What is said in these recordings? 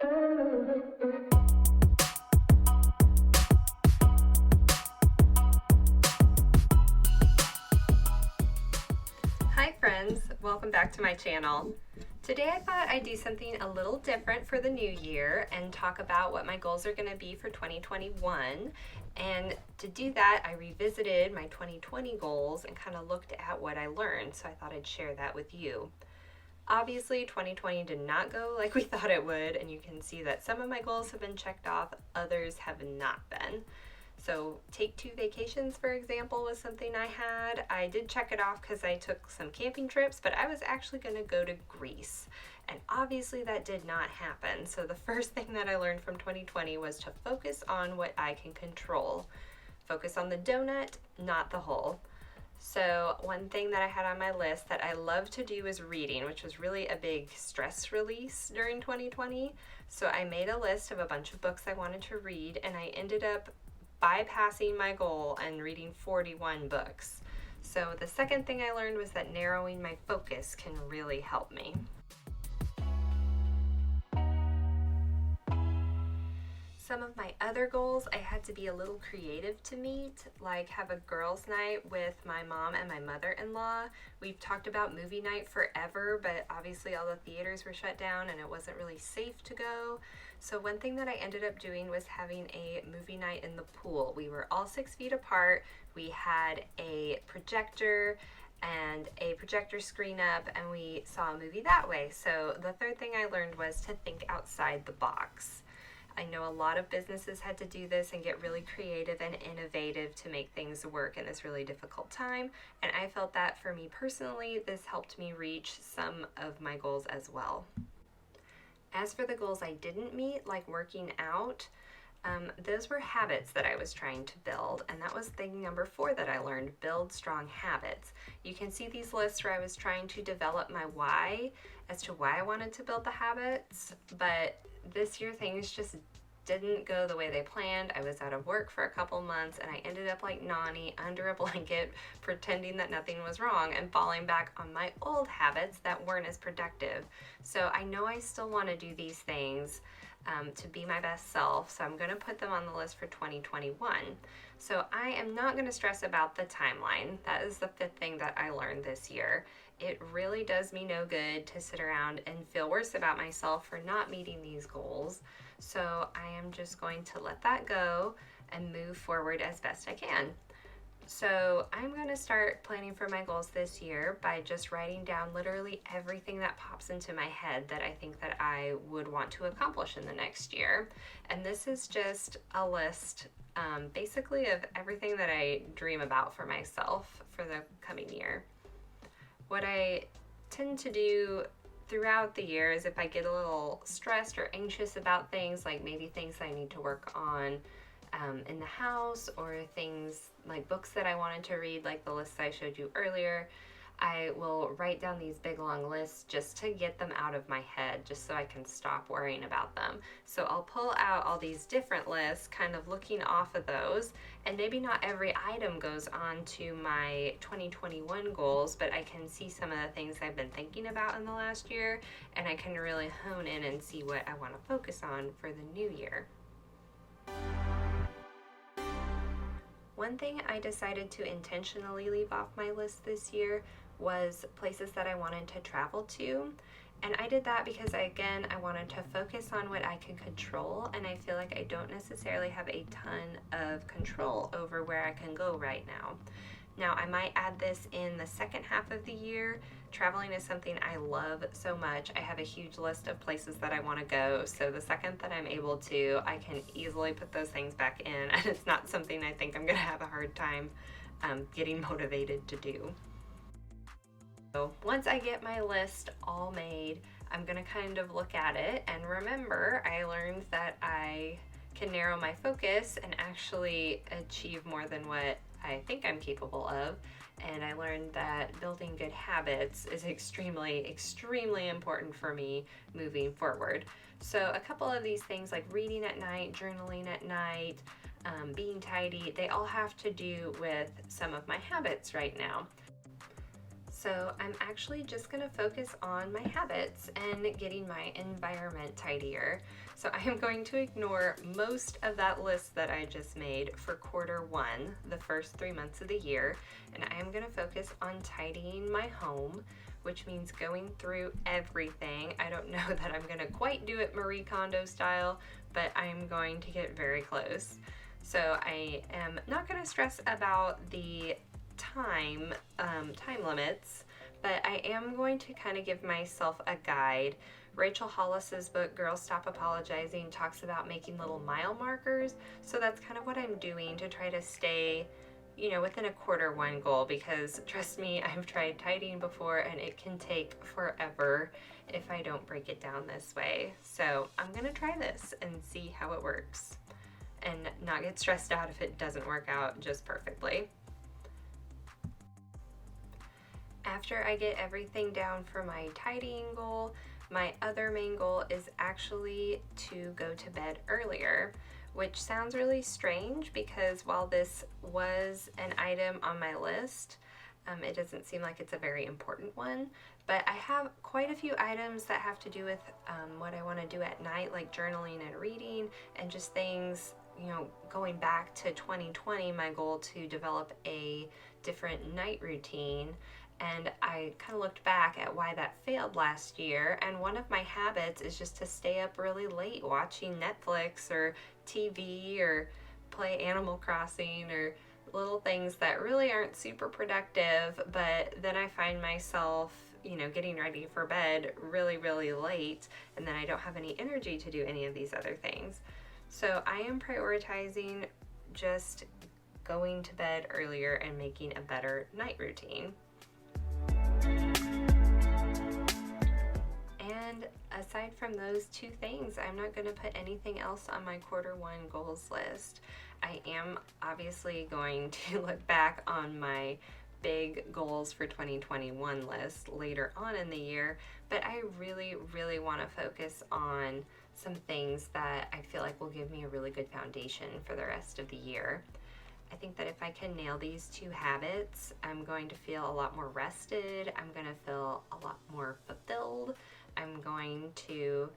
Hi friends, welcome back to my channel. Today I thought I'd do something a little different for the new year and talk about what my goals are going to be for 2021. And to do that, I revisited my 2020 goals and kind of looked at what I learned, so I thought I'd share that with you. Obviously, 2020 did not go like we thought it would, and you can see that some of my goals have been checked off, others have not been. So Take 2 vacations, for example, was something I had. I did check it off because I took some camping trips, but I was actually going to go to Greece. And obviously that did not happen. So the first thing that I learned from 2020 was to focus on what I can control. Focus on the donut, not the hole. So one thing that I had on my list that I love to do is reading, which was really a big stress release during 2020. So I made a list of a bunch of books I wanted to read, and I ended up bypassing my goal and reading 41 books. So the second thing I learned was that narrowing my focus can really help me. Some of my other goals I had to be a little creative to meet, like have a girls' night with my mom and my mother-in-law. We've talked about movie night forever, but obviously all the theaters were shut down and it wasn't really safe to go. So one thing that I ended up doing was having a movie night in the pool. We were all 6 feet apart. We had a projector and a projector screen up, and we saw a movie that way. So the third thing I learned was to think outside the box. I know a lot of businesses had to do this and get really creative and innovative to make things work in this really difficult time, and I felt that for me personally, this helped me reach some of my goals as well. As for the goals I didn't meet, like working out, those were habits that I was trying to build, and that was thing number 4 that I learned: build strong habits. You can see these lists where I was trying to develop my why as to why I wanted to build the habits, but this year things just didn't go the way they planned. I was out of work for a couple months, and I ended up like Nani under a blanket pretending that nothing was wrong and falling back on my old habits that weren't as productive. So I know I still want to do these things to be my best self, so I'm going to put them on the list for 2021. So I am not going to stress about the timeline. That is the 5th thing that I learned this year. It really does me no good to sit around and feel worse about myself for not meeting these goals. So I am just going to let that go and move forward as best I can. So I'm going to start planning for my goals this year by just writing down literally everything that pops into my head that I think that I would want to accomplish in the next year. And this is just a list basically of everything that I dream about for myself for the coming year. What I tend to do throughout the year is if I get a little stressed or anxious about things, like maybe things I need to work on in the house, or things like books that I wanted to read, like the lists I showed you earlier, I will write down these big long lists just to get them out of my head, just so I can stop worrying about them. So I'll pull out all these different lists, kind of looking off of those, and maybe not every item goes on to my 2021 goals, but I can see some of the things I've been thinking about in the last year, and I can really hone in and see what I want to focus on for the new year. One thing I decided to intentionally leave off my list this year was places that I wanted to travel to. And I did that because I wanted to focus on what I could control, and I feel like I don't necessarily have a ton of control over where I can go right now. Now, I might add this in the second half of the year. Traveling is something I love so much. I have a huge list of places that I want to go, so the second that I'm able to, I can easily put those things back in, and it's not something I think I'm going to have a hard time getting motivated to do. So once I get my list all made, I'm going to kind of look at it and remember I learned that I can narrow my focus and actually achieve more than what I think I'm capable of. And I learned that building good habits is extremely, extremely important for me moving forward. So a couple of these things like reading at night, journaling at night, being tidy, they all have to do with some of my habits right now. So I'm actually just going to focus on my habits and getting my environment tidier. So I am going to ignore most of that list that I just made for quarter one, the first 3 months of the year, and I am going to focus on tidying my home, which means going through everything. I don't know that I'm going to quite do it Marie Kondo style, but I'm going to get very close. So I am not going to stress about the time limits, but I am going to kind of give myself a guide. Rachel Hollis's book Girl Stop Apologizing talks about making little mile markers, so that's kind of what I'm doing to try to stay within a quarter one goal, because trust me, I've tried tidying before and it can take forever if I don't break it down this way. So I'm gonna try this and see how it works and not get stressed out if it doesn't work out just perfectly. After I get everything down for my tidying goal, my other main goal is actually to go to bed earlier, which sounds really strange because while this was an item on my list, it doesn't seem like it's a very important one. But I have quite a few items that have to do with what I want to do at night, like journaling and reading, and just things, going back to 2020, my goal to develop a different night routine. And I kind of looked back at why that failed last year, and one of my habits is just to stay up really late watching Netflix or TV or play Animal Crossing or little things that really aren't super productive, but then I find myself, getting ready for bed really, really late, and then I don't have any energy to do any of these other things. So I am prioritizing just going to bed earlier and making a better night routine. And aside from those two things, I'm not going to put anything else on my quarter one goals list. I am obviously going to look back on my big goals for 2021 list later on in the year, but I really, really want to focus on some things that I feel like will give me a really good foundation for the rest of the year. I think that if I can nail these two habits, I'm going to feel a lot more rested. I'm going to feel a lot more fulfilled. I'm going to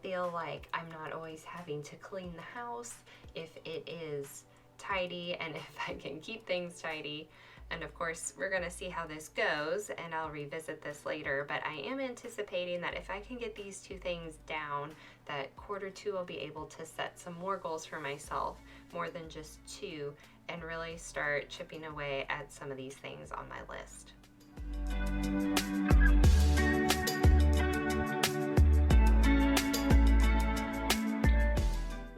feel like I'm not always having to clean the house if it is tidy and if I can keep things tidy. And of course, we're going to see how this goes, and I'll revisit this later, but I am anticipating that if I can get these two things down, that quarter two I'll be able to set some more goals for myself, more than just two, and really start chipping away at some of these things on my list.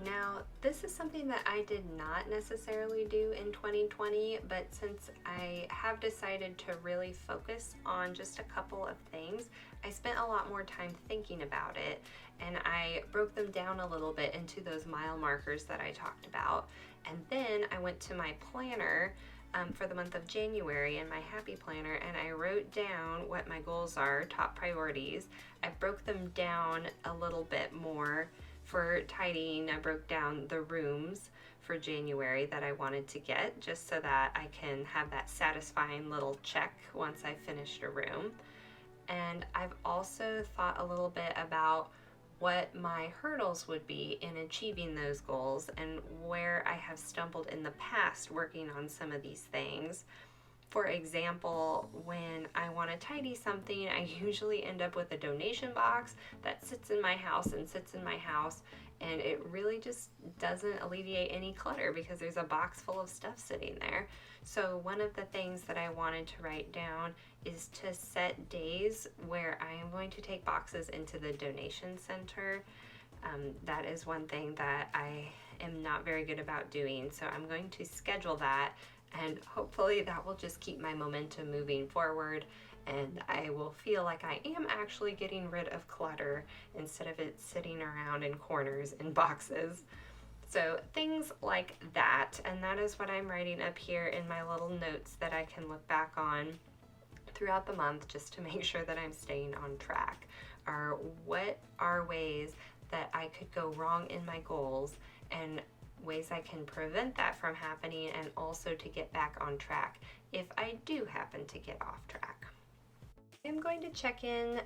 Now, this is something that I did not necessarily do in 2020, but since I have decided to really focus on just a couple of things, I spent a lot more time thinking about it, and I broke them down a little bit into those mile markers that I talked about. And then I went to my planner for the month of January in my Happy Planner, and I wrote down what my goals are, top priorities. I broke them down a little bit more. For tidying, I broke down the rooms for January that I wanted to get, just so that I can have that satisfying little check once I finished a room. And I've also thought a little bit about what my hurdles would be in achieving those goals and where I have stumbled in the past working on some of these things. For example, when I want to tidy something, I usually end up with a donation box that sits in my house, and it really just doesn't alleviate any clutter because there's a box full of stuff sitting there. So one of the things that I wanted to write down is to set days where I am going to take boxes into the donation center. That is one thing that I am not very good about doing, so I'm going to schedule that, and hopefully that will just keep my momentum moving forward, and I will feel like I am actually getting rid of clutter instead of it sitting around in corners in boxes. So things like that, and that is what I'm writing up here in my little notes that I can look back on throughout the month just to make sure that I'm staying on track. Are what are ways that I could go wrong in my goals and ways I can prevent that from happening, and also to get back on track if I do happen to get off track. I'm going to check in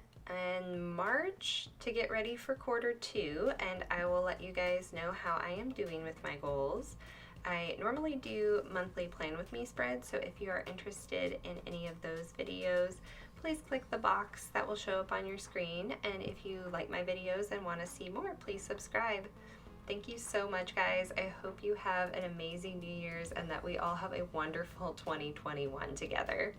March to get ready for quarter 2, and I will let you guys know how I am doing with my goals. I normally do monthly plan with me spreads, so if you are interested in any of those videos, please click the box that will show up on your screen, and if you like my videos and want to see more, please subscribe. Thank you so much, guys. I hope you have an amazing New Year's and that we all have a wonderful 2021 together.